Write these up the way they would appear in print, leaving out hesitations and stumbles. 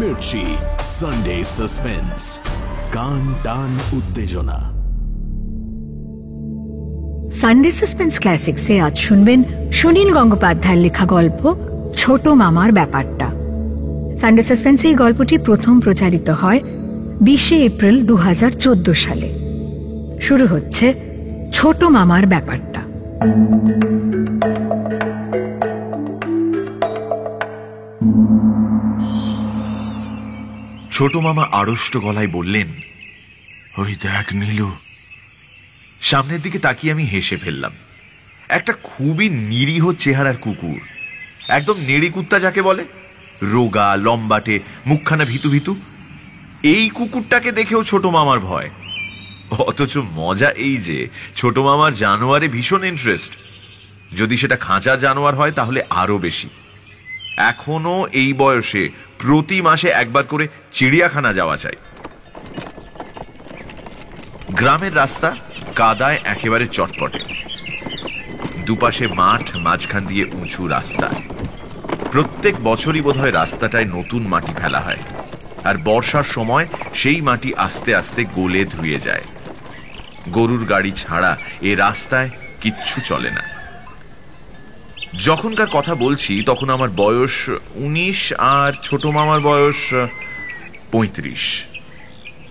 Mirchi Sunday suspense, কান টান উত্তেজনা। সানডে সাসপেন্স ক্লাসিক্সে আজ শুনবেন সুনীল গঙ্গোপাধ্যায়ের লেখা গল্প ছোট মামার ব্যাপারটা। সানডে সাসপেন্সে এই গল্পটি প্রথম প্রচারিত হয় 20 এপ্রিল 2014 সালে। শুরু হচ্ছে ছোট মামার ব্যাপারটা। ছোট মামা আড়ষ্ট গলায় বললেন, ওই দেখ নীলু। সামনের দিকে তাকিয়ে আমি হেসে ফেললাম। একটা খুবই নিরীহ চেহারার কুকুর, একদম নেড়ি কুত্তা যাকে বলে, রোগা, লম্বাটে, মুখখানা ভিতু ভিতু। এই কুকুরটাকে দেখেও ছোট মামার ভয়। অথচ মজা এই যে ছোট মামার জানোয়ারে ভীষণ ইন্টারেস্ট। যদি সেটা খাঁচার জানোয়ার হয় তাহলে আরো বেশি। এখনো এই বয়সে প্রতি মাসে একবার করে চিড়িয়াখানা যাওয়া চাই। গ্রামের রাস্তা কাদায় একেবারে চটপটে, দুপাশে মাঠ, মাঝখান দিয়ে উঁচু রাস্তা। প্রত্যেক বছরই বোধহয় রাস্তাটায় নতুন মাটি ফেলা হয়, আর বর্ষার সময় সেই মাটি আস্তে আস্তে গলে ধুয়ে যায়। গরুর গাড়ি ছাড়া এ রাস্তায় কিচ্ছু চলে না। যখনকার কথা বলছি তখন আমার বয়স 19 আর ছোট মামার বয়স 35।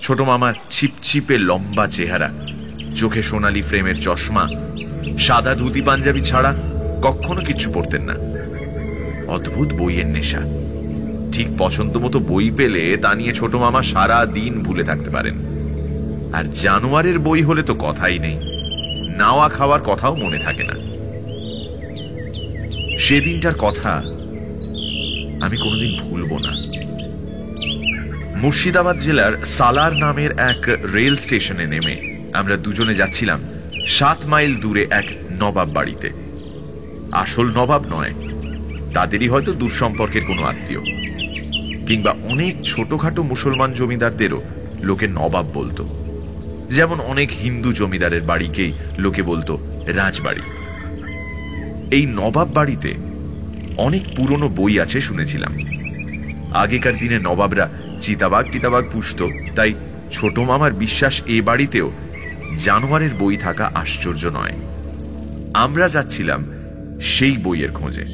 ছোট মামার ছিপছিপে লম্বা চেহারা, চোখে সোনালি ফ্রেমের চশমা, সাদা ধুতি পাঞ্জাবি ছাড়া কখনো কিচ্ছু পড়তেন না। অদ্ভুত বইয়ের নেশা। ঠিক পছন্দ মতো বই পেলে তা নিয়ে ছোট মামা সারা দিন ভুলে থাকতে পারেন। আর জানোয়ারের বই হলে তো কথাই নেই, নাওয়া খাওয়ার কথাও মনে থাকে না। সেদিনটার কথা আমি কোনোদিন ভুলব না। মুর্শিদাবাদ জেলার সালার নামের এক রেল স্টেশনে নেমে আমরা দুজনে যাচ্ছিলাম 7 মাইল দূরে এক নবাব বাড়িতে। আসল নবাব নয়, তাদেরই হয়তো দূর সম্পর্কের কোনো আত্মীয়, কিংবা অনেক ছোটখাটো মুসলমান জমিদারদেরও লোকে নবাব বলতো। যেমন অনেক হিন্দু জমিদারের বাড়িকেই লোকে বলতো রাজবাড়ি। এই নবাব বাড়িতে অনেক পুরনো বই আছে শুনেছিলাম। আগেকার দিনে নবাবরা চিতাবাঘ টিতাবাঘ পুষত, তাই ছোট মামার বিশ্বাস এ বাড়িতেও জানোয়ারের বই থাকা আশ্চর্য নয়। আমরা যাচ্ছিলাম সেই বইয়ের খোঁজে।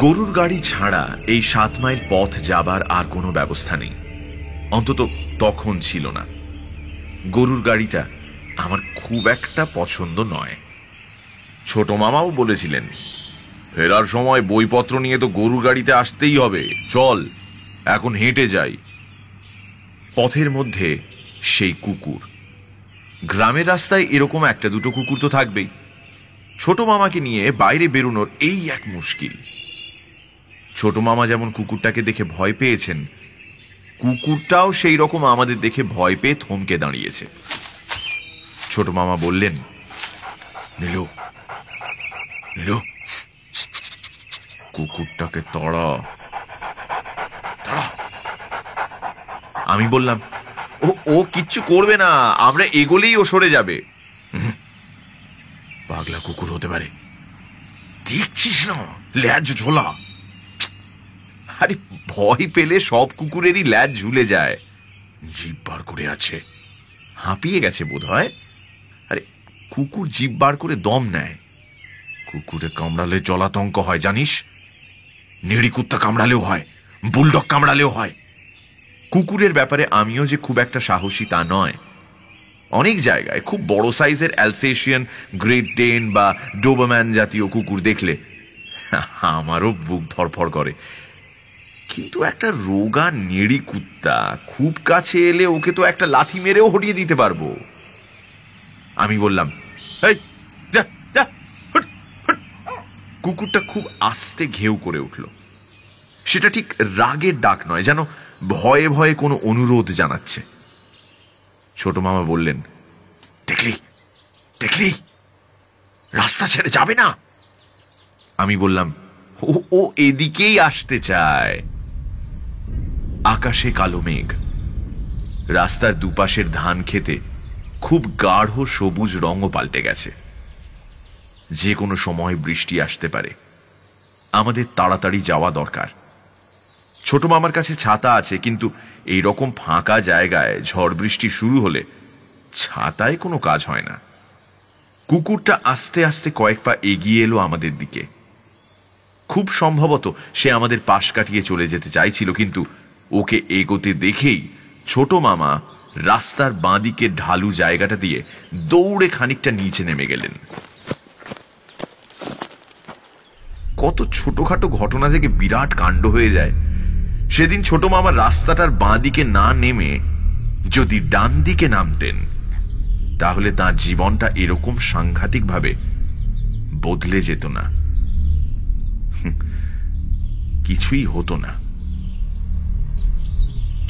গরুর গাড়ি ছাড়া এই 7 মাইল পথ যাবার আর কোনো ব্যবস্থা নেই, অন্তত তখন ছিল না। গরুর গাড়িটা আমার খুব একটা পছন্দ নয়। ছোট মামাও বলেছিলেন, ফেরার সময় বইপত্র নিয়ে তো গরুর গাড়িতে আসতেই হবে, চল এখন হেঁটে যাই। পথের মধ্যে সেই কুকুর। গ্রামের রাস্তায় এরকম একটা দুটো কুকুর তো থাকবেই। ছোট মামাকে নিয়ে বাইরে বেরোনোর এই এক মুশকিল। ছোট মামা যেমন কুকুরটাকে দেখে ভয় পেয়েছেন, কুকুরটাও সেই রকম আমাদের দেখে ভয় পেয়ে থমকে দাঁড়িয়েছে। ছোট মামা বললেন, নীলু নীলু, কুকুরটাকে তাড়া তাড়া। আমি বললাম, ও কিচ্ছু করবে না, আমরা এগোলেই ও সরে যাবে। পাগলা কুকুর হতে পারে, দেখছিস না ল্যাজ ঝোলা। আরে ভয় পেলে সব কুকুরেরই ল্যাজ ঝুলে যায়, জিভ বার করে আছে, হাঁপিয়ে গেছে বোধ হয়। আরে কুকুর জিভ বার করে দম নেয়, কুকুরে কামড়ালে জলাতঙ্ক হয় জানিস। নেড়ি কুত্তা কামড়ালেও হয়, বুলডগ কামড়ালেও হয়। কুকুরের ব্যাপারে আমিও যে খুব একটা সাহসী তা নয়। অনেক জায়গায় খুব বড় সাইজের অ্যালসেশিয়ান, গ্রেট ডেন বা ডোবারম্যান জাতীয় কুকুর দেখলে আমারও বুক ধরফর করে। কিন্তু একটা রোগা নেড়ি কুত্তা খুব কাছে এলে ওকে তো একটা লাথি মেরেও হটিয়ে দিতে পারবো। আমি বললাম, এই যা যা। কুকুরটা খুব আস্তে ঘেউ করে উঠল। সেটা ঠিক রাগের ডাক নয়, যেন ভয়ে ভয়ে কোনো অনুরোধ জানাচ্ছে। ছোট মামা বললেন, দেখলি দেখলি, রাস্তা ছেড়ে যাবে না। আমি বললাম, ও এদিকেই আসতে চায়। আকাশে কালো মেঘ, রাস্তার দুপাশের ধান খেতে খুব গাঢ় সবুজ রঙও পাল্টে গেছে। যে কোনো সময় বৃষ্টি আসতে পারে, আমাদের তাড়াতাড়ি যাওয়া দরকার। ছোট মামার কাছে ছাতা আছে, কিন্তু এই রকম ফাঁকা জায়গায় ঝড় বৃষ্টি শুরু হলে ছাতায় কোনো কাজ হয় না। কুকুরটা আস্তে আস্তে কয়েক পা এগিয়ে এলো আমাদের দিকে। খুব সম্ভবত সে আমাদের পাশ কাটিয়ে চলে যেতে চাইছিল, কিন্তু ওকে এগোতে দেখেই ছোট মামা রাস্তার বাঁদিকে ঢালু জায়গাটা দিয়ে দৌড়ে খানিকটা নিচে নেমে গেলেন। কত ছোটখাটো ঘটনা থেকে বিরাট কাণ্ড হয়ে যায়। সেদিন ছোট মামা রাস্তাটার বাঁদিকে না নেমে যদি ডান দিকে নামতেন, তাহলে তার জীবনটা এরকম সাংঘাতিকভাবে বদলে যেত না, কিছুই হতো না।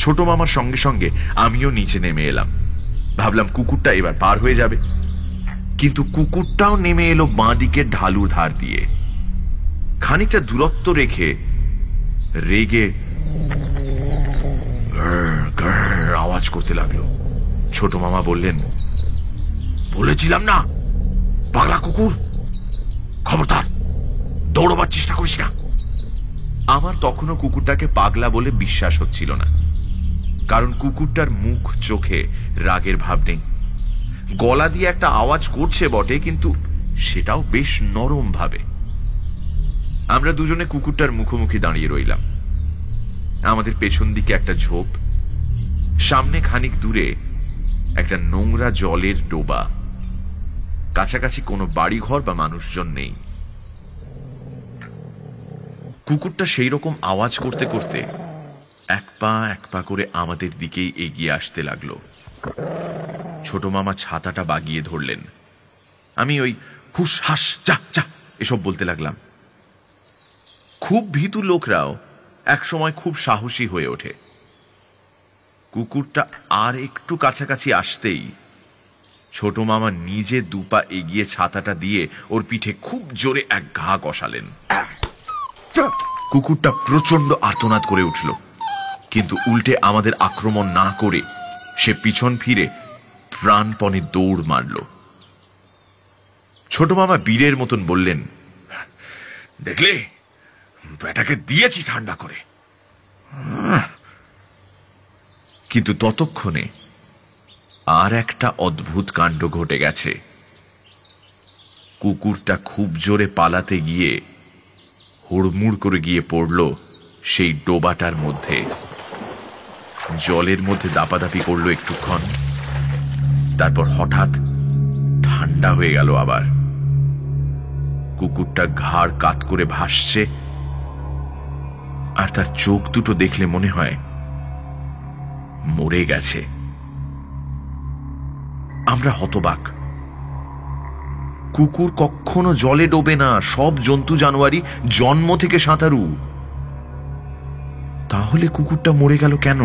ছোট মামার সঙ্গে সঙ্গে আমিও নিচে নেমে এলাম। ভাবলাম কুকুরটা এবার পার হয়ে যাবে, কিন্তু কুকুরটাও নেমে এলো বাঁদিকের ঢালুর ধার দিয়ে। খানিকটা দূরত্ব রেখে রেগে আওয়াজ করতে লাগলো। ছোট মামা বললেন, বলেছিলাম না পাগলা কুকুর, খবরদার দৌড়বার চেষ্টা করিস না। আমার তখনও কুকুরটাকে পাগলা বলে বিশ্বাস হচ্ছিল না, কারণ কুকুরটার মুখ চোখে রাগের ভাব নেই। গলা দিয়ে একটা আওয়াজ করছে বটে, কিন্তু সেটাও বেশ নরম ভাবে। আমরা দুজনে কুকুরটার মুখোমুখি দাঁড়িয়ে রইলাম। আমাদের পেছন দিকে একটা ঝোপ, সামনে খানিক দূরে একটা নোংরা জলের ডোবা। কাছাকাছি কোনো বাড়িঘর বা মানুষজন নেই। কুকুরটা সেই রকম আওয়াজ করতে করতে এক পা করে আমাদের দিকেই এগিয়ে আসতে লাগলো। ছোট মামা ছাতাটা বাগিয়ে ধরলেন। আমি ওই হুস হাস যা যা এসব বলতে লাগলাম। খুব ভীতু লোকরাও একসময় খুব সাহসী হয়ে ওঠে। কুকুরটা আর একটু কাছাকাছি আসতেই ছোট মামা নিজে দুপা এগিয়ে ছাতাটা দিয়ে ওর পিঠে খুব জোরে এক ঘা কষালেন। কুকুরটা প্রচন্ড আর্তনাদ করে উঠল, কিন্তু উল্টে আমাদের আক্রমণ না করে সে পিছন ফিরে প্রাণপণে দৌড় মারল। ছোট মামা বীরের মতন বললেন, দেখলে বেটাকে দিয়েছি ঠান্ডা করে। কিন্তু ততক্ষণে আর একটা অদ্ভুত কাণ্ড ঘটে গেছে। কুকুরটা খুব জোরে পালাতে গিয়ে হুড়মুড় করে গিয়ে পড়ল সেই ডোবাটার মধ্যে। জলের মধ্যে দাপাদাপি করলো একটুক্ষণ, তারপর হঠাৎ ঠান্ডা হয়ে গেল আবার। কুকুরটা ঘাড় কাত করে ভাসছে, আর তার চোখ দুটো দেখলে মনে হয় মরে গেছে। আমরা হতবাক। কুকুর কখনো জলে ডোবে না, সব জন্তু জানোয়ারই জন্ম থেকে সাঁতারু। তাহলে কুকুরটা মরে গেল কেন?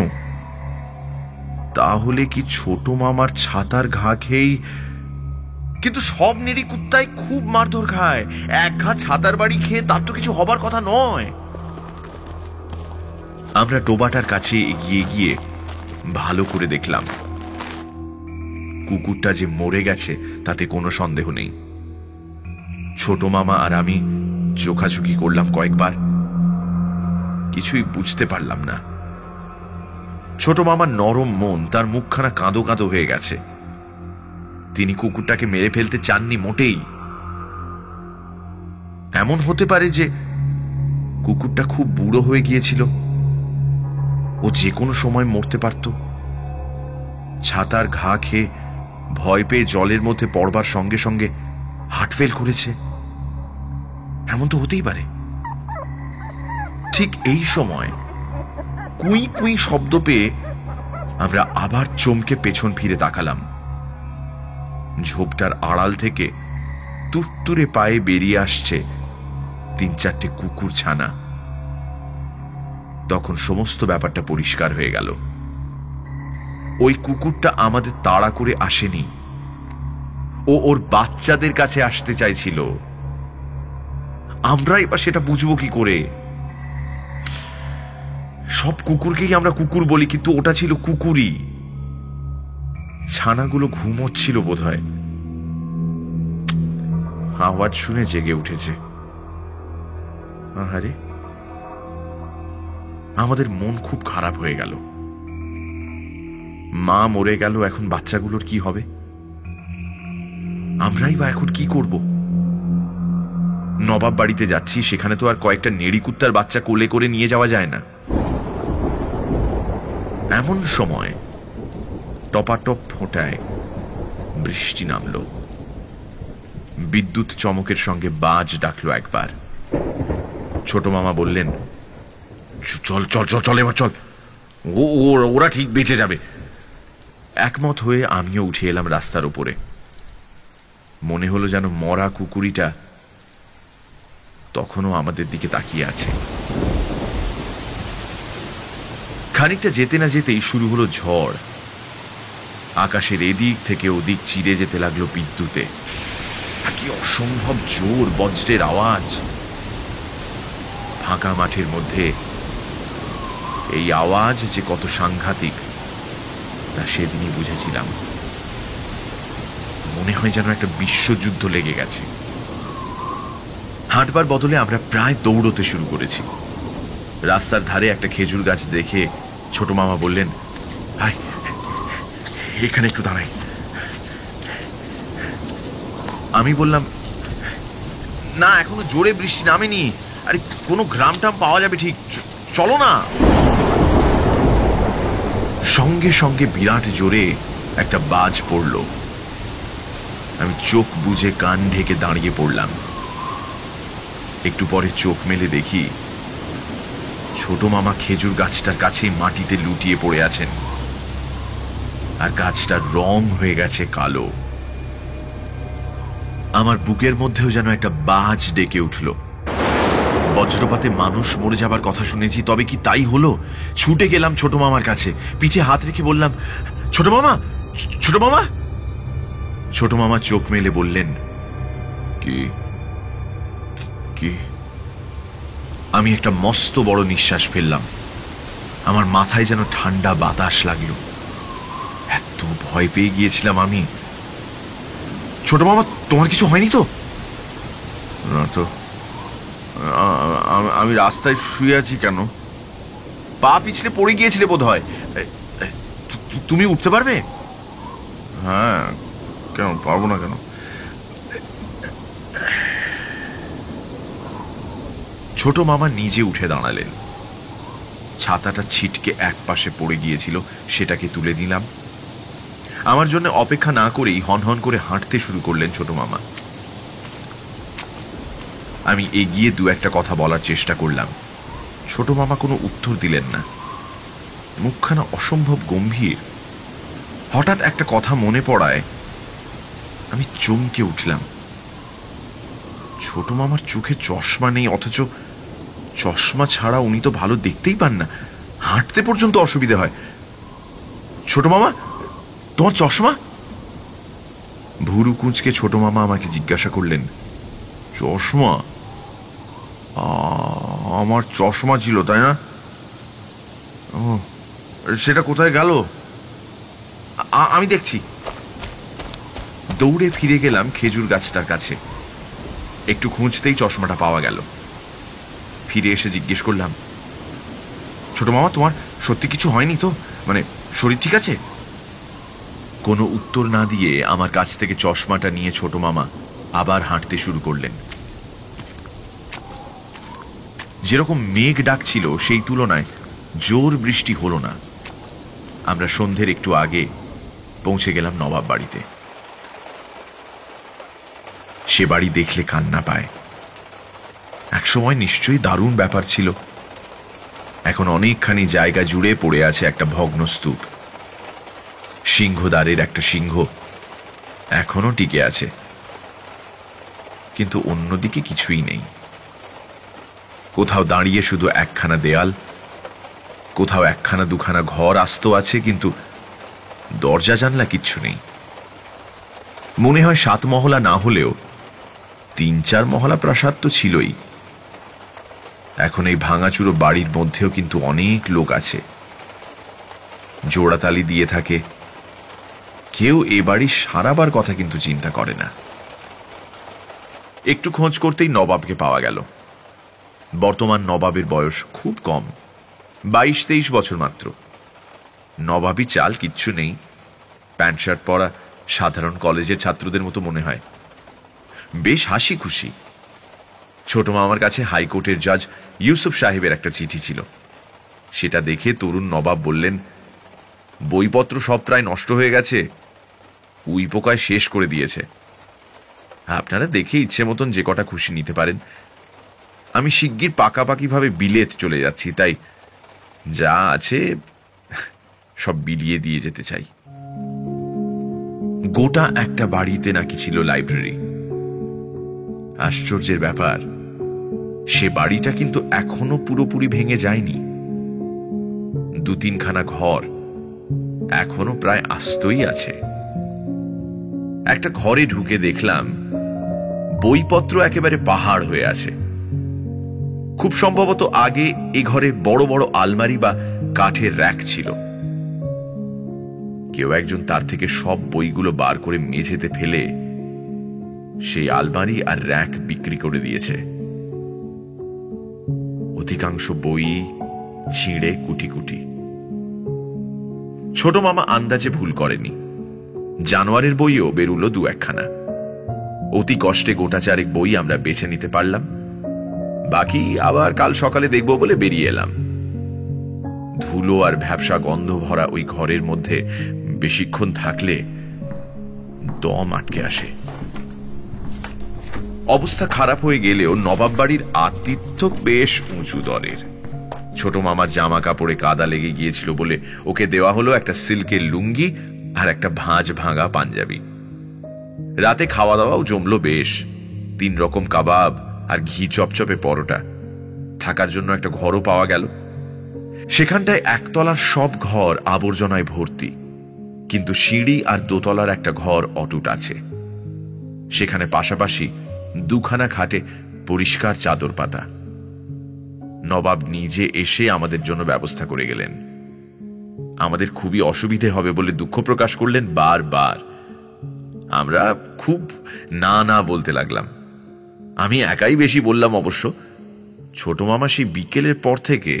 তাহলে কি ছোট মামার ছাতার ঘা খেয়েই? কিন্তু সব নিরীকুত্তাই খুব মারধর খায়, এক ঘা ছাতার বাড়ি খেয়ে তার তো কিছু হবার কথা নয়। আমরা ডোবাটার কাছে এগিয়ে গিয়ে ভালো করে দেখলাম। কুকুরটা যে মরে গেছে তাতে কোনো সন্দেহ নেই। ছোট মামা আর আমি চোখাচোখি করলাম কয়েকবার, কিছুই বুঝতে পারলাম না। ছোট মামার নরম মন, তার মুখখানা কাঁদো কাঁদো হয়ে গেছে। তিনি কুকুরটাকে মেরে ফেলতে চাননি মোটেই। এমন হতে পারে যে কুকুরটা খুব বুড়ো হয়ে গিয়েছিল, ও যে কোনো সময় মরতে পারত। ছাতার ঘা খেয়ে ভয় পেয়ে জলের মধ্যে পড়বার সঙ্গে সঙ্গে হার্ট ফেল করেছে, এমন তো হতেই পারে। ঠিক এই সময় কুই কুই শব্দ পেয়ে আমরা আবার চমকে পেছন ফিরে তাকালাম। ঝোপটার আড়াল থেকে তুরতুরে পায়ে বেরিয়ে আসছে ৩-৪টে কুকুর ছানা। তখন সমস্ত ব্যাপারটা পরিষ্কার হয়ে গেল। ওই কুকুরটা আমাদের তাড়া করে আসেনি, ও ওর বাচ্চাদের কাছে আসতে চাইছিল। আমরা এবার সেটা বুঝবো কি করে? সব কুকুরকেই আমরা কুকুর বলি, কিন্তু ওটা ছিল কুকুরই। ছানাগুলো ঘুমোচ্ছিল বোধহয়, আওয়াজ শুনে জেগে উঠেছে। আরে আমাদের মন খুব খারাপ হয়ে গেল। মা মরে গেল, এখন বাচ্চাগুলোর কি হবে? আমরাই বা এখন কি করব? নবাব বাড়িতে যাচ্ছি, সেখানে তো আর কয়েকটা নেড়ি কুত্তার বাচ্চা কোলে করে নিয়ে যাওয়া যায় না। এমন সময় টপাটপ ফোঁটায় বৃষ্টি নামল। বিদ্যুৎ চমকের সঙ্গে বাজ ডাকলো একবার। ছোট মামা বললেন, চল চল চল চল, এবার চল, ওরা ঠিক বেঁচে যাবে। একমত হয়ে আমিও উঠে এলাম রাস্তার উপরে। মনে হলো যেন মরা কুকুরিটা তখনও আমাদের দিকে তাকিয়ে আছে। খানিকটা যেতে না যেতেই শুরু হলো ঝড়। আকাশের এদিক থেকে ওদিক চিরে যেতে লাগলো বিদ্যুতে। আর কি অসম্ভব জোর বজ্রের আওয়াজ! ফাঁকা মাঠের মধ্যে এই আওয়াজ যে কত সাংঘাতিক তা সেদিনই বুঝেছিলাম। মনে হয় যেন একটা বিশ্বযুদ্ধ লেগে গেছে। হাঁটবার বদলে আমরা প্রায় দৌড়তে শুরু করেছি। রাস্তার ধারে একটা খেজুর গাছ দেখে ছোট মামা বললেন, হাই, এখানে একটু দাঁড়াই। আমি বললাম, না, এখনো জোরে বৃষ্টি নামেনি, আরে কোনো গ্রাম টাম পাওয়া যাবে ঠিক, চলো না। সঙ্গে সঙ্গে বিরাট জোরে একটা বাজ পড়ল। আমি চোখ বুজে কান ঢেকে দাঁড়িয়ে পড়লাম। একটু পরে চোখ মেলে দেখি ছোট মামা খেজুর গাছটার কাছেই মাটিতে লুটিয়ে পড়ে আছেন, আর গাছটার রং হয়ে গেছে কালো। আমার বুকের মধ্যেও যেন একটা বাজ ডেকে উঠল। বজ্রপাতে মানুষ মরে যাবার কথা শুনেছি, তবে কি তাই হলো? ছুটে গেলাম ছোট মামার কাছে, পিঠে হাত রেখে বললাম, ছোট মামা, ছোট মামা। ছোট মামা চোখ মেলে বললেন, কি কি? আমি একটা মস্ত বড় নিঃশ্বাস ফেললাম। আমার মাথায় যেন ঠান্ডা বাতাস লাগলো। এত ভয় পেয়ে গিয়েছিলাম আমি। ছোট মামা, তোমার কিছু হয়নি তো? না তো, আমি রাস্তায় শুয়ে আছি। কেন? পা পিছলে পড়ে গিয়েছিলে বোধ হয়। তুমি উঠতে পারবে? হ্যাঁ, কেন পারবো না কেন? ছোট মামা নিজে উঠে দাঁড়ালেন। ছাতাটা ছিটকে এক পাশে পড়ে গিয়েছিল, সেটাকে তুলে দিলাম। আমার জন্য অপেক্ষা না করেই হনহন করে হাঁটতে শুরু করলেন ছোট মামা। আমি এগিয়ে দু একটা কথা বলার চেষ্টা করলাম। ছোট মামা কোনো উত্তর দিলেন না। মুখখানা অসম্ভব গম্ভীর। হঠাৎ একটা কথা মনে পড়ায় আমি চমকে উঠলাম। ছোট মামার চোখে চশমা নেই, অথচ চশমা ছাড়া উনি তো ভালো দেখতেই পান না, হাঁটতে পর্যন্ত অসুবিধে হয়। ছোট মামা, তোমার চশমা? ভুরু কুঁচকে ছোট মামা আমাকে জিজ্ঞাসা করলেন, চশমা? আমার চশমা ছিল, তাই না? সেটা কোথায় গেল? আমি দেখছি। দৌড়ে ফিরে গেলাম খেজুর গাছটার কাছে। একটু খুঁজতেই চশমাটা পাওয়া গেল। ফিরে এসে জিজ্ঞেস করলাম, ছোট মামা, তোমার সত্যি কিছু হয়নি তো? মানে শরীর ঠিক আছে? কোনো উত্তর না দিয়ে আমার কাছ থেকে চশমাটা নিয়ে ছোট মামা আবার হাঁটতে শুরু করলেন। যেরকম মেঘ ডাকছিল সেই তুলনায় জোর বৃষ্টি হলো না। আমরা সন্ধ্যের একটু আগে পৌঁছে গেলাম নবাব বাড়িতে। সে বাড়ি দেখলে কান্না পায়। একসময় নিশ্চয়ই দারুণ ব্যাপার ছিল। এখন অনেকখানি জায়গা জুড়ে পড়ে আছে একটা ভগ্ন স্তূপ। সিংহদ্বারের একটা সিংহ এখনো টিকে আছে, কিন্তু অন্যদিকে কিছুই নেই। কোথাও দাঁড়িয়ে শুধু একখানা দেয়াল, কোথাও একখানা দুখানা ঘর আস্ত আছে, কিন্তু দরজা জানলা কিচ্ছু নেই। মনে হয় 7 মহলা না হলেও 3-4 মহলা প্রাসাদ তো ছিলই। এখন এই ভাঙাচুরো বাড়ির মধ্যেও কিন্তু অনেক লোক আছে, জোড়াতালি দিয়ে থাকে। কেউ এ বাড়ি সারাবার কথা কিন্তু চিন্তা করে না। একটু খোঁজ করতেই নবাবকে পাওয়া গেল। বর্তমান নবাবের বয়স খুব কম, 22-23 বছর মাত্র। নবাবী চাল কিচ্ছু নেই, প্যান্ট শার্ট পরা সাধারণ কলেজের ছাত্রদের মতো মনে হয়। বেশ হাসি খুশি। ছোট মামার কাছে হাইকোর্টের জাজ ইউসুফ সাহেবের একটা চিঠি ছিল। সেটা দেখে তরুণ নবাব বললেন, বইপত্র সব প্রায় নষ্ট হয়ে গেছে, উই পোকায় শেষ করে দিয়েছে। আপনারা দেখে ইচ্ছে মতন যে কটা খুশি নিতে পারেন। আমি শিগগির পাকাপাকিভাবে বিলেত চলে যাচ্ছি, তাই যা আছে সব বিলিয়ে দিয়ে যেতে চাই। গোটা একটা বাড়িতে নাকি ছিল লাইব্রেরি। আশ্চর্যের ব্যাপার, সে বাড়িটা কিন্তু এখনো পুরোপুরি ভেঙে যায়নি। 2-3খানা ঘর এখনো প্রায় আস্তই আছে। একটা ঘরে ঢুকে দেখলাম বইপত্র একেবারে পাহাড় হয়ে আছে। খুব সম্ভবত আগে এ ঘরে বড় বড় আলমারি বা কাঠের র‍্যাক ছিল। কেউ একজন তার থেকে সব বইগুলো বার করে মেঝেতে ফেলে সেই আলমারি আর র‍্যাক বিক্রি করে দিয়েছে। অধিকাংশ বই ছিঁড়ে কুটি কুটি। ছোট মামা আন্দাজে ভুল করেনি, জানোয়ারের বইও বেরুলো 2-1খানা। অতি কষ্টে গোটা 4 বই আমরা বেছে নিতে পারলাম, বাকি আবার কাল সকালে দেখব বলে বেরিয়ে এলাম। ধুলো আর ভ্যাপসা গন্ধ ভরা ওই ঘরের মধ্যে বেশিক্ষণ থাকলে দম আটকে আসে। অবস্থা খারাপ হয়ে গেলেও নবাব বাড়ির আতিথ্য বেশ উঁচু দরের। ছোট মামার জামা কাপড়ে কাদা লেগে গিয়েছিল বলে ওকে দেওয়া হলো একটা সিল্কের লুঙ্গি আর একটা ভাঁজ ভাঙা পাঞ্জাবি। রাতে খাওয়া দাওয়াও জমলো বেশ। 3 রকম কাবাব আর ঘি চপচপে পরোটা। থাকার জন্য একটা ঘরও পাওয়া গেল। সেখানটায় একতলার সব ঘর আবর্জনায় ভর্তি, কিন্তু সিঁড়ি আর দোতলার একটা ঘর অটুট আছে। সেখানে পাশাপাশি 2খানা খাটে পরিষ্কার চাদর পাতা। নবাব নিজে এসে আমাদের জন্য ব্যবস্থা করে গেলেন। আমাদের খুবই অসুবিধে হবে বলে দুঃখ প্রকাশ করলেন বারবার। আমরা খুব না না বলতে লাগলাম। আমি একাই বেশি বললাম অবশ্য। ছোট মামা সেই বিকেলের পর থেকে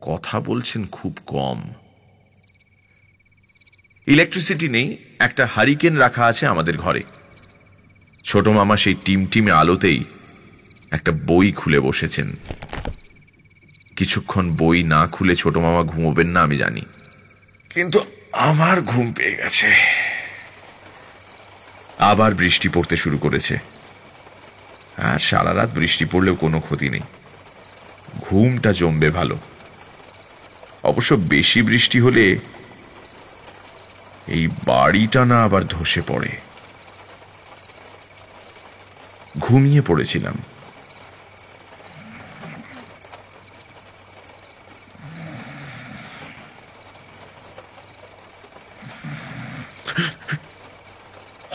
কথা বলছেন খুব কম। ইলেকট্রিসিটি নেই, একটা হারিকেন রাখা আছে আমাদের ঘরে। ছোট মামা সেই টিমটিমে আলোতেই একটা বই খুলে বসেছেন। কিছুক্ষণ বই না খুলে ছোট মামা ঘুমোবেন না আমি জানি, কিন্তু আমার ঘুম পেয়ে গেছে। আবার বৃষ্টি পড়তে শুরু করেছে, আর সারা রাত বৃষ্টি পড়লেও কোনো ক্ষতি নেই, ঘুমটা জমবে ভালো। অবশ্য বেশি বৃষ্টি হলে এই বাড়িটা না আবার ধসে পড়ে। ঘুমিয়ে পড়েছিলাম।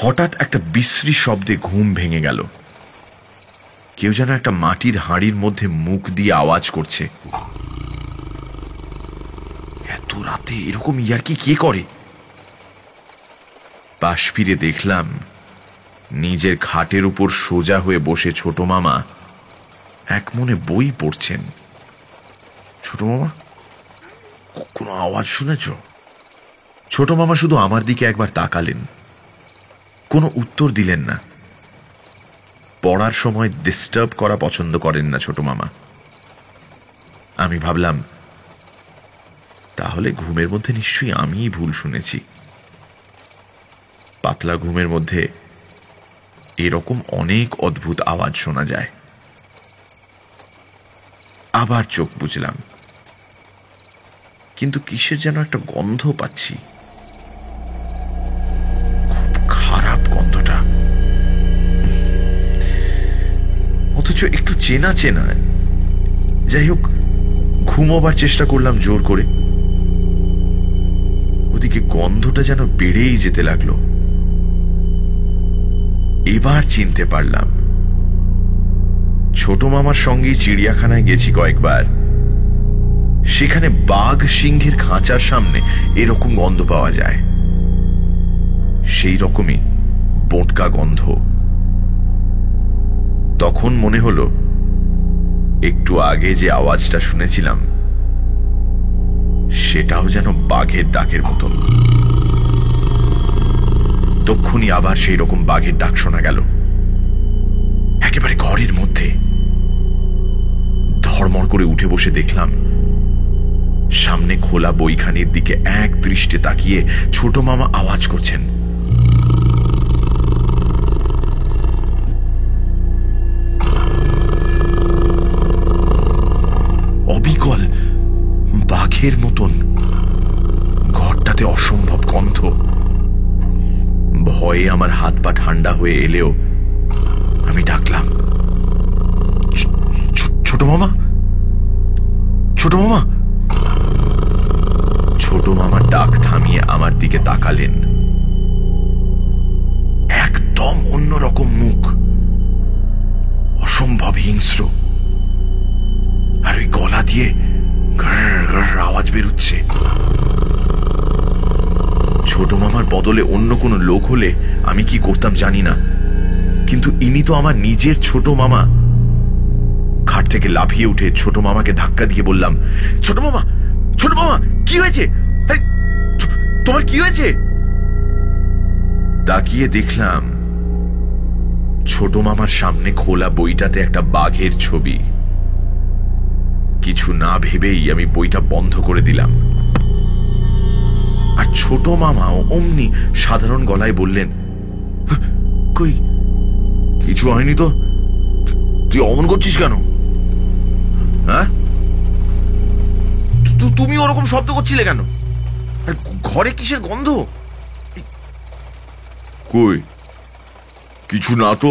হঠাৎ একটা বিশ্রী শব্দে ঘুম ভেঙে গেল। কেউ যেন একটা মাটির হাঁড়ির মধ্যে মুখ দিয়ে আওয়াজ করছে। এত রাতে এরকম ইয়ার্কি কে করে? পাশ ফিরে দেখলাম নিজের খাটের উপর সোজা হয়ে বসে ছোট মামা এক মনে বই পড়ছেন। ছোট মামা, কোনো আওয়াজ শুনেছ? ছোট মামা শুধু আমার দিকে একবার তাকালেন, কোনো উত্তর দিলেন না। পড়ার সময় ডিস্টার্ব করা পছন্দ করেন না ছোট মামা। আমি ভাবলাম তাহলে ঘুমের মধ্যে নিশ্চয়ই আমিই ভুল শুনেছি। পাতলা ঘুমের মধ্যে এরকম অনেক অদ্ভুত আওয়াজ শোনা যায়। আবার চোখ বুজলাম, কিন্তু কিসের যেন একটা গন্ধ পাচ্ছি। খুব খারাপ গন্ধটা, অথচ একটু চেনা চেনা। যাই হোক, ঘুমোবার চেষ্টা করলাম জোর করে। ওদিকে গন্ধটা যেন বেড়েই যেতে লাগলো। এবার চিনতে পারলাম, ছোট মামার সঙ্গে চিড়িয়াখানায় গেছি কয়েকবার। সেখানে বাঘ সিংহের খাঁচার সামনে এরকম গন্ধ পাওয়া যায়। সেই রকমই বোটকা গন্ধ। তখন মনে হলো একটু আগে যে আওয়াজটা শুনেছিলাম সেটাও যেন বাঘের ডাকের মতন। তক্ষুনি আবার সেই রকম বাঘের ডাক শোনা গেল, একেবারে ঘরের মধ্যে। ধর্মর করে উঠে বসে দেখলাম সামনে খোলা বইখানির দিকে এক দৃষ্টে তাকিয়ে ছোট মামা আওয়াজ করছেন। অবিকল বাঘের মতন। ঘরটাতে অসম্ভব গন্ধ। ভয়ে আমার হাত পা ঠান্ডা হয়ে এলেও আমি ডাকলাম, ছোট মামা, ছোট মামা। ছোট মামা ডাক থামিয়ে আমার দিকে তাকালেন। একদম অন্যরকম মুখ, অসম্ভব হিংস্র, আর ওই গলা দিয়ে আওয়াজ বেরুচ্ছে। ছোট মামার বদলে অন্য কোনো লোক হলে আমি কি করতাম জানি না, কিন্তু ইনি তো আমার নিজের ছোট মামা। খাট থেকে লাফিয়ে উঠে ছোট মামাকে ধাক্কা দিয়ে বললাম, ছোট মামা, ছোট মামা, কি হয়েছে? তোমার কি হয়েছে? তাকিয়ে দেখলাম ছোট মামার সামনে খোলা বইটাতে একটা বাঘের ছবি। কিছু না ভেবেই আমি বইটা বন্ধ করে দিলাম। আর ছোট মামাও অমনি সাধারণ গলায় বললেন, কই কিছু হয়নি তো, তুই অমন করছিস কেন? হ্যাঁ, তুমি ওরকম শব্দ করছিলে কেন? ঘরে কিসের গন্ধ? কই কিছু না তো,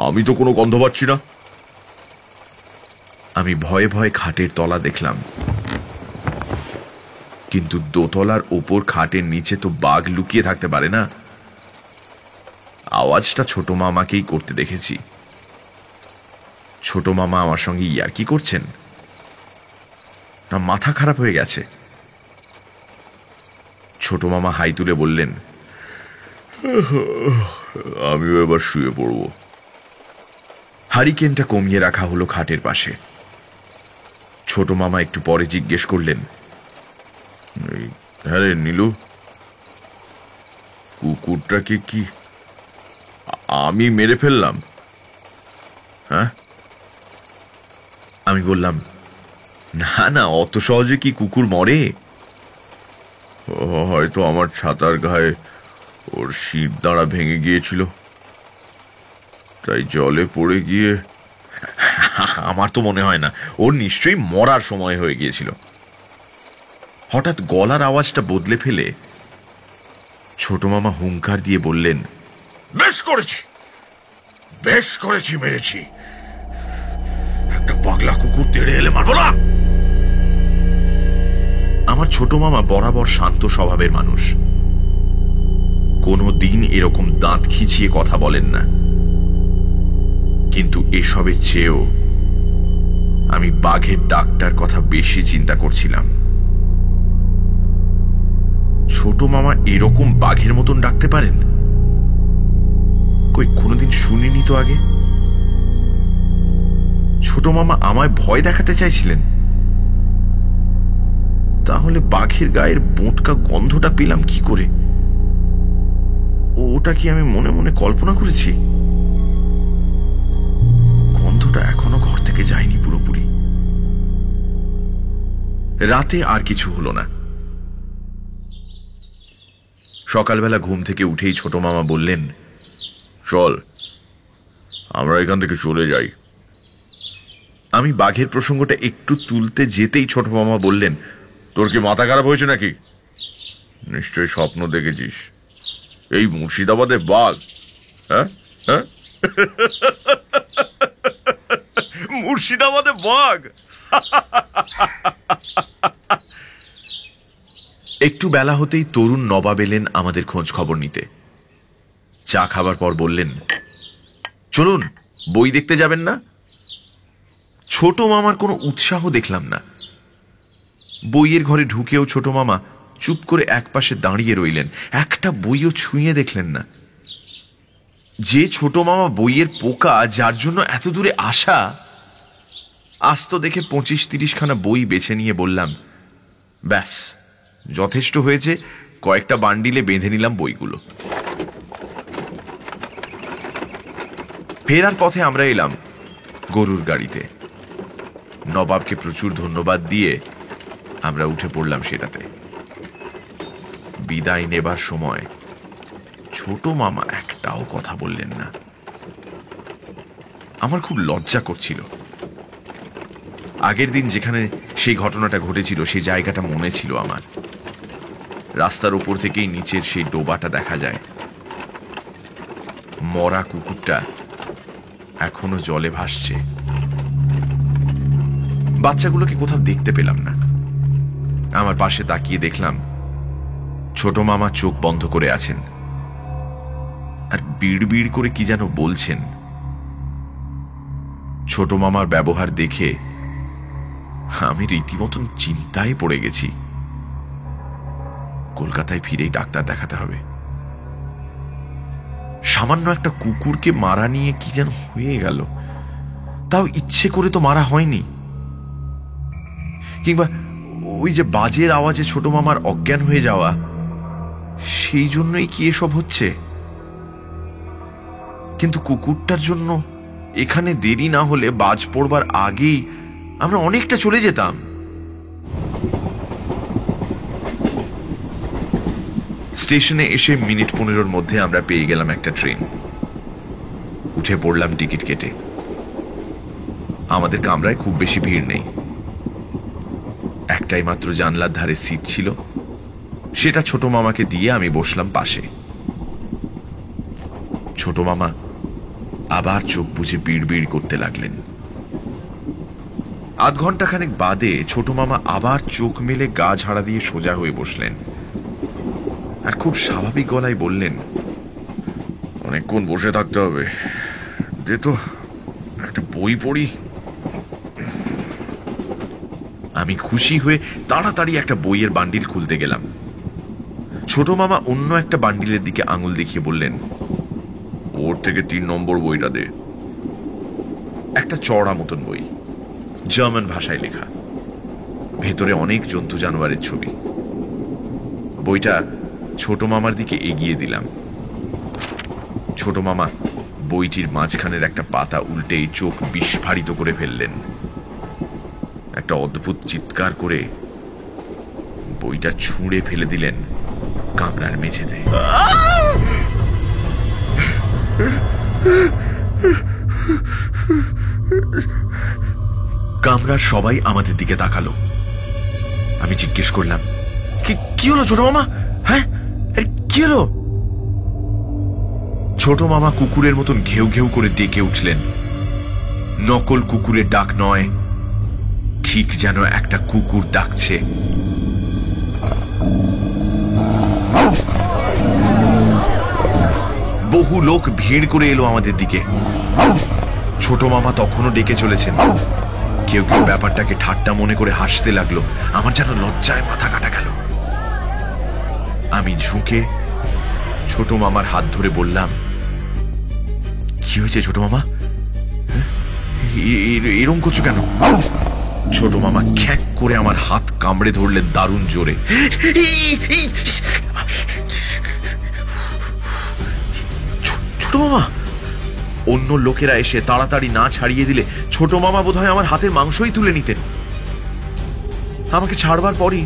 আমি তো কোনো গন্ধ পাচ্ছি না। আমি ভয়ে ভয়ে খাটের তলা দেখলাম, কিন্তু দোতলার ওপর খাটের নিচে তো বাঘ লুকিয়ে থাকতে পারে না। আওয়াজটা ছোট মামাকেই করতে দেখেছি। ছোট মামা আমার সঙ্গে ইয়ার্কি করছেন না মাথা খারাপ হয়ে গেছে? ছোট মামা হাই তুলে বললেন, আমিও এবার শুয়ে পড়ব। হারিকেনটা কমিয়ে রাখা হলো খাটের পাশে। ছোট মামা একটু পরে জিজ্ঞেস করলেন, হ্যাঁ রে নীলু, কুকুরটাকে কি আমি মেরে ফেললাম? হ্যাঁ? আমি বললাম, না না, অত সহজে কি কুকুর মরে? হয়তো আমার ছাতার গায়ে ওর শির দাঁড়া ভেঙে গিয়েছিল, তাই জলে পড়ে গিয়ে। আমার তো মনে হয় না, ওর নিশ্চয়ই মরার সময় হয়ে গিয়েছিল। হঠাৎ গলার আওয়াজটা বদলে ফেলে ছোট মামা হুঙ্কার দিয়ে বললেন, বেশ করেছি, বেশ করেছি, মেরেছি। একটা পাগলা কুকুর তেড়ে এলে মারবো না। আমার ছোট মামা বরাবর শান্ত স্বভাবের মানুষ। কোনো দিন এরকম দাঁত খিচিয়ে কথা বলেন না, কিন্তু এসবের চেয়েও আমি বাঘের ডাকটার কথা বেশি চিন্তা করছিলাম। ছোট মামা এরকম বাঘের মতন ডাকতে পারেন? কই কোনোদিন শুনিনি তো আগে। ছোট মামা আমায় ভয় দেখাতে চাইছিলেন? তাহলে বাঘের গায়ের বোঁটকা গন্ধটা পেলাম কি করে? ওটা কি আমি মনে মনে কল্পনা করেছি? গন্ধটা এখনো ঘর থেকে যায়নি পুরোপুরি। রাতে আর কিছু হলো না। সকালবেলা ঘুম থেকে উঠেই ছোট মামা বললেন, চল আমরা এখান থেকে চলে যাই। আমি বাঘের প্রসঙ্গটা একটু তুলতে যেতেই ছোট মামা বললেন, তোর কি মাথা খারাপ হয়েছে নাকি? নিশ্চয়ই স্বপ্ন দেখেছিস, এই মুর্শিদাবাদে বাঘ। হ্যাঁ হ্যাঁ, মুর্শিদাবাদে বাঘ। একটু বেলা হতেই তরুণ নবাব এলেন আমাদের খোঁজ খবর নিতে। চা খাবার পর বললেন, চলুন বই দেখতে যাবেন না? ছোট মামার কোনো উৎসাহ দেখলাম না। বইয়ের ঘরে ঢুকেও ছোট মামা চুপ করে একপাশে দাঁড়িয়ে রইলেন, একটা বইও ছুঁয়ে দেখলেন না। যে ছোট মামা বইয়ের পোকা যার জন্য এত দূরে আসা, আস্ত দেখে 25-30 খানা বই বেছে নিয়ে বললাম, ব্যাস যথেষ্ট হয়েছে। কয়েকটা বান্ডিলে বেঁধে নিলাম বইগুলো। ফেরার পথে আমরা এলাম গরুর গাড়িতে। নবাবকে প্রচুর ধন্যবাদ দিয়ে আমরা উঠে পড়লাম সেটাতে। বিদায় নেবার সময় ছোট মামা একটাও কথা বললেন না। আমার খুব লজ্জা করছিল। আগের দিন যেখানে সেই ঘটনাটা ঘটেছিল সেই জায়গাটা মনে ছিল আমার। রাস্তার উপর থেকেই নিচের সেই ডোবাটা দেখা যায়। মরা কুকুরটা এখনো জলে ভাসছে। বাচ্চাগুলোকে কোথাও দেখতে পেলাম না। আমার পাশে তাকিয়ে দেখলাম ছোট মামা চোখ বন্ধ করে আছেন আর বিড় বিড় করে কি যেন বলছেন। ছোট মামার ব্যবহার দেখে আমি রীতিমতন চিন্তায় পড়ে গেছি। কলকাতায় ফিরেই ডাক্তার দেখাতে হবে। সামান্য একটা কুকুরকে মারা নিয়ে কি যেন হয়ে গেল। তাও ইচ্ছে করে তো মারা হয়নি। কিংবা ওই যে বাজের আওয়াজে ছোট মামার অজ্ঞান হয়ে যাওয়া, সেই জন্যই কি এসব হচ্ছে? কিন্তু কুকুরটার জন্য এখানে দেরি না হলে বাজ পড়বার আগেই আমরা অনেকটা চলে যেতাম। স্টেশনে এসে মিনিট 15-র মধ্যে আমরা পেয়ে গেলাম একটা ট্রেন। উঠে পড়লাম টিকিট কেটে। আমাদের কামরায় খুব বেশি ভিড় নেই। একটাই মাত্র জানলার ধারে সিট ছিল, সেটা ছোট মামাকে দিয়ে আমি বসলাম পাশে। ছোট মামা আবার চোখ বুজে বিড় বিড় করতে লাগলেন। আধ ঘন্টা খানেক বাদে ছোট মামা আবার চোখ মেলে গা ঝাড়া দিয়ে সোজা হয়ে বসলেন আর খুব স্বাভাবিক গলায় বললেন, অনেকক্ষণ বসে থাকতে হবে, দে তো একটা বই পড়ি। আমি খুশি হয়ে তাড়াতাড়ি একটা বইয়ের বান্ডিল খুলতে গেলাম। ছোট মামা অন্য একটা বান্ডিলের দিকে আঙুল দেখিয়ে বললেন, ওর থেকে 3 নম্বর বইটা দে। একটা চড়া মতন বই, জার্মান ভাষায় লেখা, ভেতরে অনেক জন্তু জানোয়ারের ছবি। বইটা ছোট মামার দিকে এগিয়ে দিলাম। ছোট মামা বইটির মাঝখানের একটা পাতা উল্টেই চোখ বিস্ফারিত করে ফেললেন। একটা অদ্ভুত চিৎকার করে বইটা ছুঁড়ে ফেলে দিলেন কামরার মেঝেতে। কামরার সবাই আমাদের দিকে তাকালো। আমি জিজ্ঞেস করলাম, কি হলো ছোট মামা? হ্যাঁ, কি হলো? ছোট মামা কুকুরের মতন ঘেউ ঘেউ করে ডেকে উঠলেন। নকল কুকুরের ডাক নয়, ঠিক যেন একটা কুকুর ডাকছে। বহু লোক ভিড় করে এলো আমাদের দিকে। ছোট মামা তখনও ডেকে চলেছেন। কেউ কেউ ব্যাপারটাকে ঠাট্টা মনে করে হাসতে লাগলো। আমার যেন লজ্জায় মাথা কাটা গেল। আমি ঝুঁকে ছোট মামার হাত ধরে বললাম, কি হয়েছে ছোট মামা? এরম করছো কেন? ছোট মামা খ্যাক করে আমার হাত কামড়ে ধরলেন দারুণ জোরে। ছোট মামা! অন্য লোকেরা এসে তাড়াতাড়ি না ছাড়িয়ে দিলে ছোট মামা বোধহয় আমার হাতের মাংসই তুলে নিতেন। আমাকে ছাড়বার পরই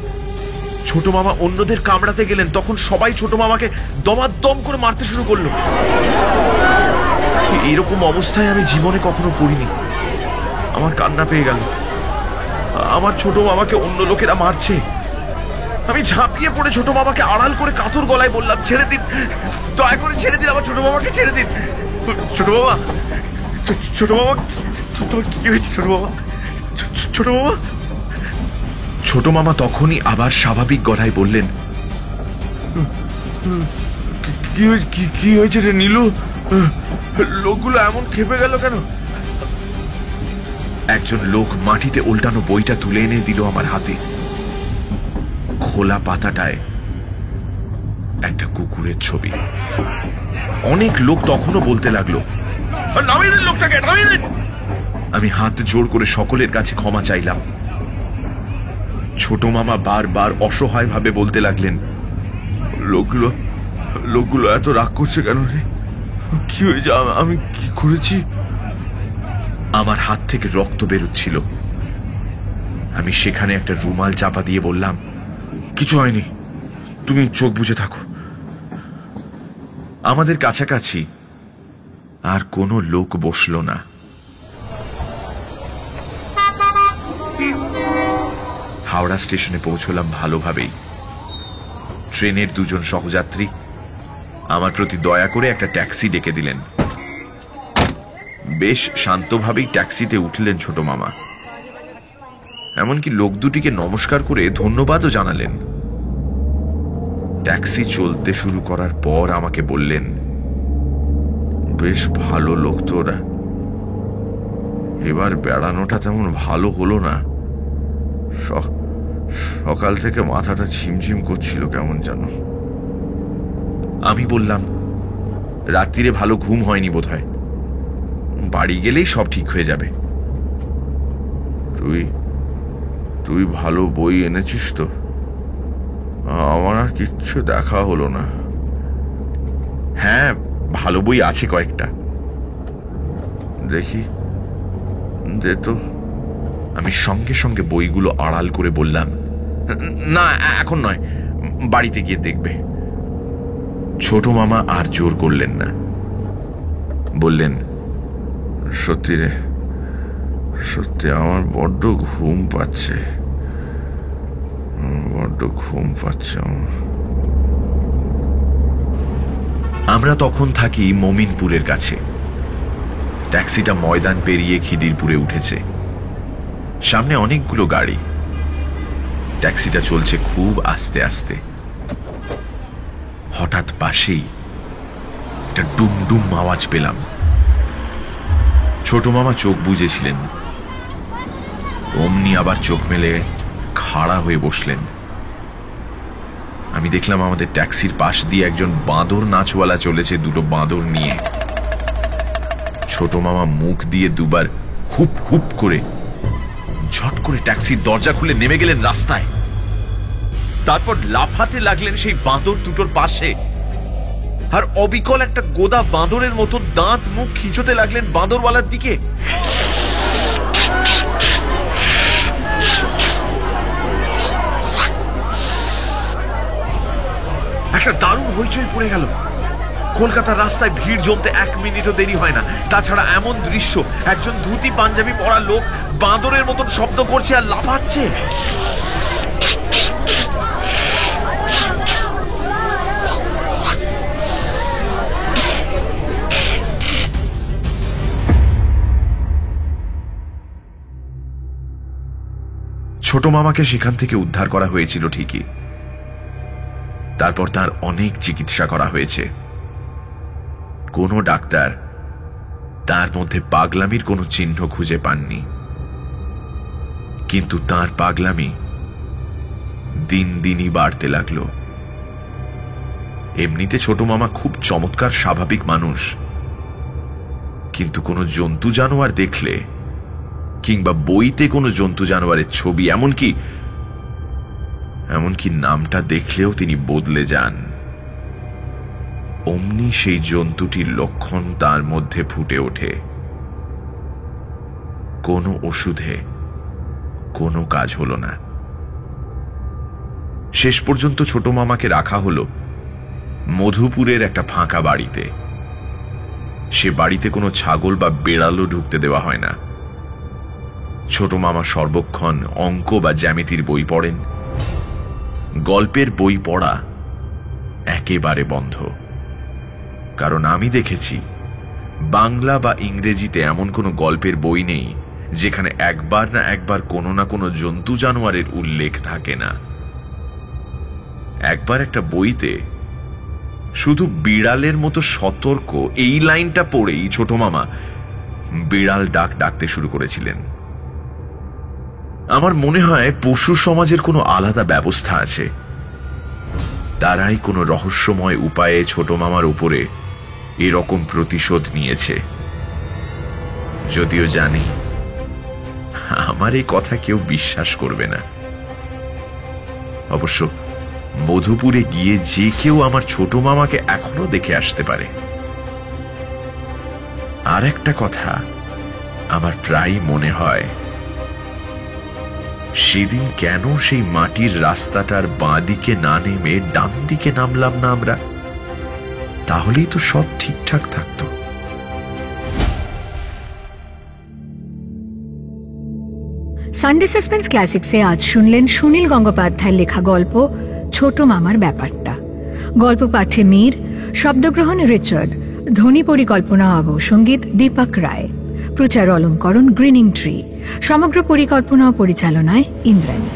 ছোট মামা অন্যদের কামড়াতে গেলেন। তখন সবাই ছোট মামাকে দমাদম করে মারতে শুরু করলো। এরকম অবস্থায় আমি জীবনে কখনো পড়িনি। আমার কান্না পেয়ে গেল। আমার ছোট মামাকে অন্য লোকেরা মারছে। আমি ঝাঁপিয়ে পড়ে ছোট মামাকে আড়াল করে কাতর গলায় বললাম, ছেড়ে দিন, দয়া করে ছেড়ে দিন, আমার ছোট মামাকে ছেড়ে দিন। ছোট মামা, ছোট মামা, তোমার কি হয়েছে ছোট মামা? ছোট মামা! ছোট মামা তখনই আবার স্বাভাবিক গলায় বললেন, কি হয়েছে রে নীলু? লোকগুলো এমন খেপে গেল কেন? একজন লোক মাটিতে উল্টানো বইটা তুলে এনে দিল আমার হাতে। খোলা পাতাটায় একটা কুকুরের ছবি। অনেক লোক তখনও বলতে লাগলো, নামিয়ে দিন লোকটাকে, নামিয়ে দিন। আমি হাত জোড় করে সকলের কাছে ক্ষমা চাইলাম। ছোট মামা বারবার অসহায় ভাবে বলতে লাগলেন, লোকগুলো এত রাগ করছে কেন রে? কি হয়েছে? আমি কি করেছি? আমার হাত থেকে রক্ত বেরোচ্ছিল। আমি সেখানে একটা রুমাল চাপা দিয়ে বললাম, কিছু হয়নি, তুমি চোখ বুজে থাকো। আমাদের কাছাকাছি আর কোনো লোক বসল না। হাওড়া স্টেশনে পৌঁছলাম ভালোভাবেই। ট্রেনের দুজন সহযাত্রী আমার প্রতি দয়া করে একটা ট্যাক্সি ডেকে দিলেন। বেশ শান্তভাবেই ট্যাক্সিতে উঠলেন ছোট মামা। এমনকি লোক দুটিকে নমস্কার করে ধন্যবাদও জানালেন। ট্যাক্সি চলতে শুরু করার পর আমাকে বললেন, বেশ ভালো লোক তোরা, এবার বেড়ানোটা তেমন ভালো হলো না। সকাল থেকে মাথাটা ঝিমঝিম করছিল কেমন যেন। আমি বললাম, রাত্রিরে ভালো ঘুম হয়নি বোধহয়, বাড়ি গেলেই সব ঠিক হয়ে যাবে। তুই ভালো বই এনেছিস তো? আমার আর কিচ্ছু দেখা হলো না। হ্যাঁ, ভালো বই আছে কয়েকটা। দেখি দে তো। আমি সঙ্গে সঙ্গে বইগুলো আড়াল করে বললাম, না এখন নয়, বাড়িতে গিয়ে দেখবে। ছোট মামা আর জোর করলেন না, বললেন, সত্যি রে, সত্যি আমার বড্ড ঘুম পাচ্ছে, বড্ড ঘুম পাচ্ছে আমার। আমরা তখন থাকি মমিনপুরের কাছে। ট্যাক্সিটা ময়দান পেরিয়ে খিদিরপুরে উঠেছে। সামনে অনেকগুলো গাড়ি। ট্যাক্সিটা চলছে খুব আস্তে আস্তে। হঠাৎ পাশেই একটা ডুমডুম আওয়াজ পেলাম। ছোট মামা চোখ বুজেছিলেন, অমনি আবার চোখ মেলে খাড়া হয়ে বসলেন। আমি দেখলাম আমাদের ট্যাক্সির পাশ দিয়ে একজন বাঁদর নাচওয়ালা চলেছে দুটো বাঁদর নিয়ে। ছোট মামা মুখ দিয়ে দুবার হুপ হুপ করে ঝট করে ট্যাক্সির দরজা খুলে নেমে গেলেন রাস্তায়। তারপর লাফাতে লাগলেন সেই বাঁদর দুটোর পাশে, আর অবিকল একটা গোদা বাঁদরের মতো দাঁত মুখ খিঁচোতে লাগলেন বাঁদরওয়ালার দিকে। একটা দারুণ হইচই পড়ে গেল। কলকাতার রাস্তায় ভিড় জমতে 1 মিনিটও দেরি হয় না। তাছাড়া এমন দৃশ্য, একজন ধুতি পাঞ্জাবি পরা লোক বাঁদরের মতন শব্দ করছে আর লাফাচ্ছে। ছোট মামাকে সেখান থেকে উদ্ধার করা হয়েছিল ঠিকই, তারপর তার অনেক চিকিৎসা করা হয়েছে। কোনো ডাক্তার তার মধ্যে পাগলামির কোনো চিহ্ন খুঁজে পাননি, কিন্তু তার পাগলামি দিন দিনই বাড়তে লাগলো। এমনিতে ছোট মামা খুব চমৎকার স্বাভাবিক মানুষ, কিন্তু কোনো জন্তু জানোয়ার দেখলে কিংবা বইতে কোনো জন্তু জানোয়ারের ছবি, এমনকি নামটা দেখলেও তিনি বদলে যান। অমনি সেই জন্তুটির লক্ষণ তার মধ্যে ফুটে ওঠে। কোনো ওষুধে কোনো কাজ হলো না। শেষ পর্যন্ত ছোট মামাকে রাখা হলো মধুপুরের একটা ফাঁকা বাড়িতে। সে বাড়িতে কোনো ছাগল বা বেড়ালও ঢুকতে দেওয়া হয় না। ছোট মামা সর্বক্ষণ অঙ্ক বা জ্যামিতির বই পড়েন। গল্পের বই পড়া একেবারে বন্ধ, কারণ আমি দেখেছি বাংলা বা ইংরেজিতে এমন কোনো গল্পের বই নেই যেখানে একবার না একবার কোনো না কোনো জন্তু জানোয়ারের উল্লেখ থাকে না। একবার একটা বইতে শুধু বিড়ালের মতো সতর্ক এই লাইনটা পড়েই ছোট মামা বিড়াল ডাকতে শুরু করেছিলেন। আমার মনে হয় পশু সমাজের কোনো আলাদা ব্যবস্থা আছে। তারাই কোনো রহস্যময় উপায়ে ছোট মামার উপরে এরকম প্রতিশোধ নিয়েছে। যদিও জানি আমার এই কথা কেউ বিশ্বাস করবে না। অবশ্য মধুপুরে গিয়ে যে কেউ আমার ছোট মামাকে এখনো দেখে আসতে পারে। আর একটা কথা আমার প্রায় মনে হয়, সেদিন কেন সেই মাটির রাস্তাটার বাঁ দিকে না নেমে ডান দিকে নামলাম না আমরা? তাহলেই তো সব ঠিকঠাক থাকতো। সানডে সাসপেন্স ক্লাসিক্সে আজ শুনলেন সুনীল গঙ্গোপাধ্যায়ের লেখা গল্প ছোট মামার ব্যাপারটা। গল্প পাঠে মীর, শব্দগ্রহণ রিচার্ড, ধ্বনি পরিকল্পনা ও সঙ্গীত দীপক রায়, প্রচার অলঙ্করণ গ্রিনিং ট্রি, সমগ্র পরিকল্পনা ও পরিচালনায় ইন্দ্রাণী।